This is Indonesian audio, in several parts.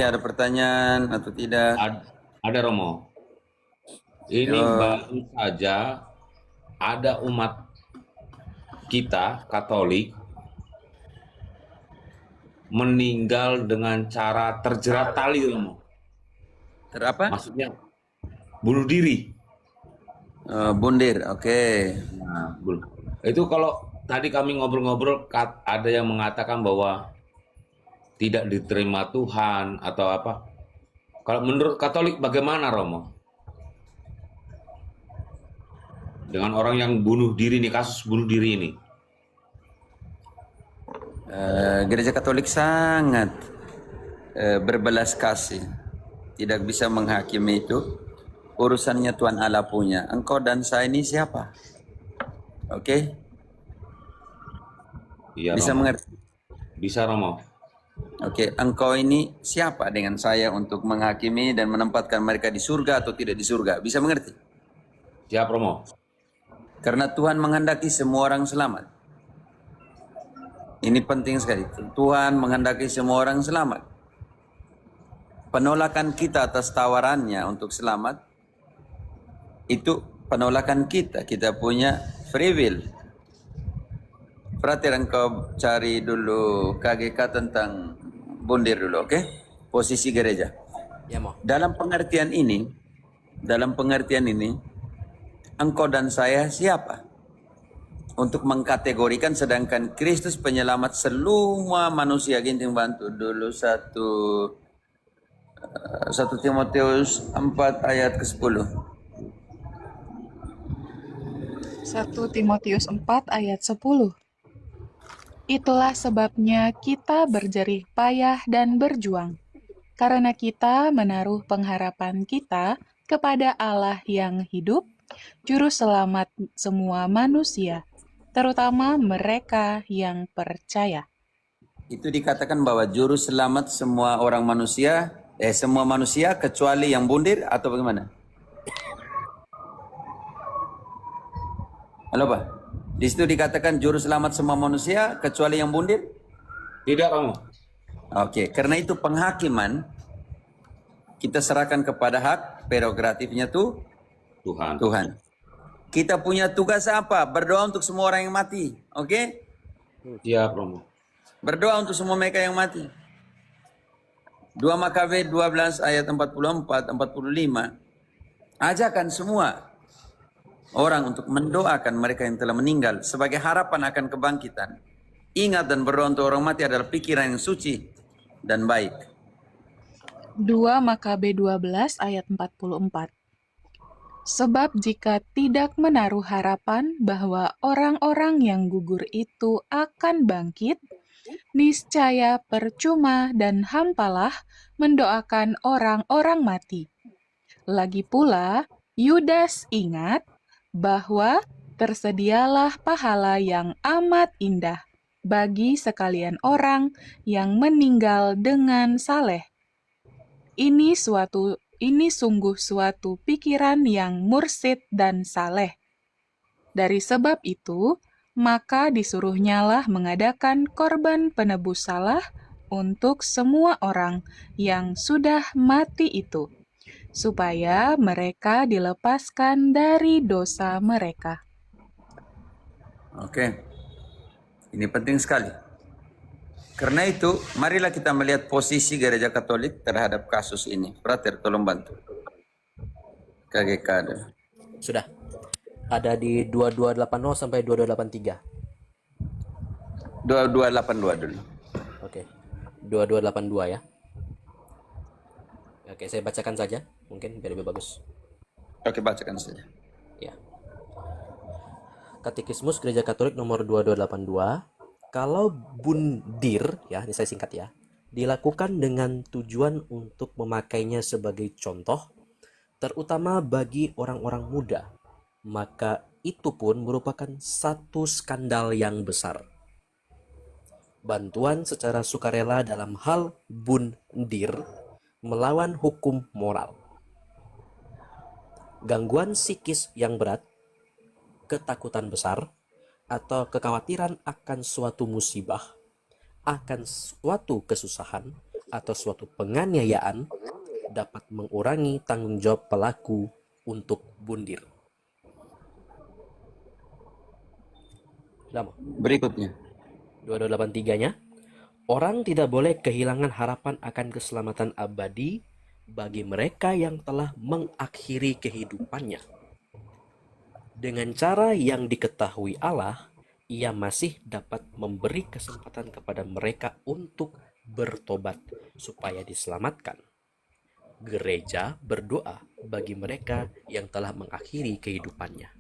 Ada pertanyaan atau tidak? Ada Romo. Ini Yo, baru saja ada umat kita Katolik meninggal dengan cara terjerat tali Romo. terapa? Maksudnya bunuh diri. Bundir, oke. Nah, itu kalau tadi kami ngobrol-ngobrol ada yang mengatakan bahwa tidak diterima Tuhan atau apa. Kalau menurut Katolik bagaimana Romo? Dengan orang yang bunuh diri nih, kasus bunuh diri ini. Gereja Katolik sangat berbelas kasih. Tidak bisa menghakimi itu. Urusannya Tuhan Allah punya. Engkau dan saya ini siapa? Oke? Iya Bisa Romo. mengerti? Bisa Romo. Oke, engkau ini siapa dengan saya untuk menghakimi dan menempatkan mereka di surga atau tidak di surga? Bisa mengerti? Siap Romo. Karena Tuhan menghendaki semua orang selamat. Ini penting sekali. Tuhan menghendaki semua orang selamat. Penolakan kita atas tawarannya untuk selamat, itu penolakan kita. Kita punya free will. Perhatikan engkau cari dulu KGK tentang bundir dulu, oke? Posisi gereja. Ya, Mo. Dalam pengertian ini, engkau dan saya siapa? Untuk mengkategorikan sedangkan Kristus penyelamat semua manusia. Ginting bantu dulu 1 Timotius 4 ayat ke-10. 1 Timotius 4 ayat 10. Itulah sebabnya kita berjerih payah dan berjuang, karena kita menaruh pengharapan kita kepada Allah yang hidup, Juru Selamat semua manusia, terutama mereka yang percaya. Itu dikatakan bahwa juru selamat semua manusia kecuali yang bundir atau bagaimana? Halo Pak, di situ dikatakan juru selamat semua manusia kecuali yang bundir? Tidak Romo. Oke, karena itu penghakiman kita serahkan kepada hak prerogatifnya tuh Tuhan. Tuhan. Kita punya tugas apa? Berdoa untuk semua orang yang mati. Oke? Siap Romo. Berdoa untuk semua mereka yang mati. 2 Makabe 12 ayat 44, 45. Ajakan semua orang untuk mendoakan mereka yang telah meninggal sebagai harapan akan kebangkitan. Ingat dan berdoa untuk orang mati adalah pikiran yang suci dan baik. 2 Makabe 12 ayat 44. Sebab jika tidak menaruh harapan bahwa orang-orang yang gugur itu akan bangkit, niscaya percuma dan hampalah mendoakan orang-orang mati. Lagi pula, Yudas ingat bahwa tersedialah pahala yang amat indah bagi sekalian orang yang meninggal dengan saleh. Ini sungguh suatu pikiran yang mursid dan saleh. Dari sebab itu, maka disuruhnyalah mengadakan korban penebus salah untuk semua orang yang sudah mati itu, supaya mereka dilepaskan dari dosa mereka. Oke. Ini penting sekali. Karena itu, marilah kita melihat posisi gereja Katolik terhadap kasus ini. Frater, tolong bantu. KGK ada. Sudah. Ada di 2280 sampai 2283. 2282 dulu. Oke. 2282 ya. Oke, saya bacakan saja. Mungkin biar lebih bagus. Oke, bacakan saja. Ya. Katekismus Gereja Katolik nomor 2282. Kalau bundir, ya, ini saya singkat ya, dilakukan dengan tujuan untuk memakainya sebagai contoh, terutama bagi orang-orang muda, maka itu pun merupakan satu skandal yang besar. Bantuan secara sukarela dalam hal bundir melawan hukum moral. Gangguan psikis yang berat, ketakutan besar, atau kekhawatiran akan suatu musibah, akan suatu kesusahan, atau suatu penganiayaan dapat mengurangi tanggung jawab pelaku untuk bundir. Sudah mau? Berikutnya. 2283-nya, orang tidak boleh kehilangan harapan akan keselamatan abadi bagi mereka yang telah mengakhiri kehidupannya. Dengan cara yang diketahui Allah, ia masih dapat memberi kesempatan kepada mereka untuk bertobat supaya diselamatkan. Gereja berdoa bagi mereka yang telah mengakhiri kehidupannya.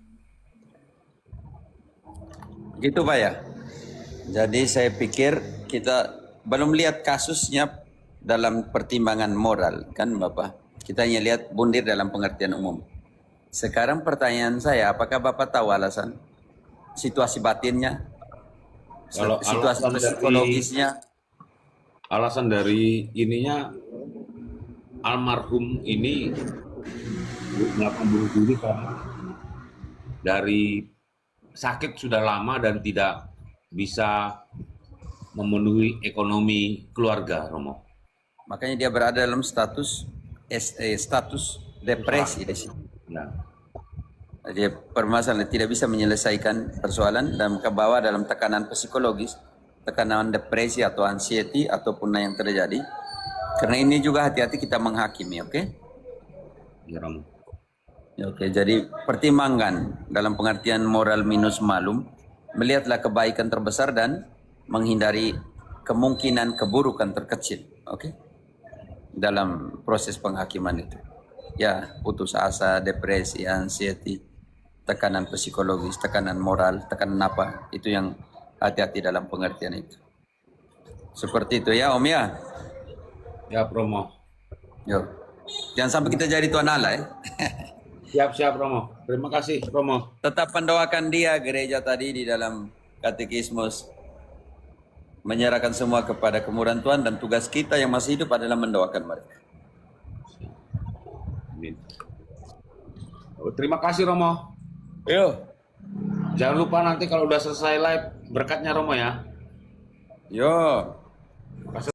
Gitu Pak ya. Jadi saya pikir kita belum lihat kasusnya dalam pertimbangan moral kan Bapak. Kita hanya lihat bundir dalam pengertian umum. Sekarang pertanyaan saya, apakah Bapak tahu alasan situasi batinnya, Kalau situasi psikologisnya? alasan dari ininya, almarhum ini melakukan bunuh diri karena dari sakit sudah lama dan tidak bisa memenuhi ekonomi keluarga, Romo. Makanya dia berada dalam status depresi di sini. Nah, Dia permasalahan tidak bisa menyelesaikan persoalan dan ke bawah dalam tekanan psikologis, tekanan depresi atau anxiety ataupun yang terjadi. Karena ini juga hati-hati kita menghakimi, oke? ya Romo. Ya, oke, jadi pertimbangkan dalam pengertian moral minus malum, melihatlah kebaikan terbesar dan menghindari kemungkinan keburukan terkecil, oke? Dalam proses penghakiman itu. Ya, putus asa, depresi, anxiety, tekanan psikologis, tekanan moral, tekanan apa, itu yang hati-hati dalam pengertian itu. Seperti itu ya Om ya. Ya, Romo. Yo. Jangan sampai kita jadi tuan Allah ya. Siap, Romo. Terima kasih, Romo. Tetap mendoakan dia gereja tadi di dalam katekismus. Menyerahkan semua kepada kemurahan Tuhan dan tugas kita yang masih hidup adalah mendoakan mereka. Amin. Terima kasih, Romo. Yo. Jangan lupa nanti kalau udah selesai live berkatnya Romo ya. Yo.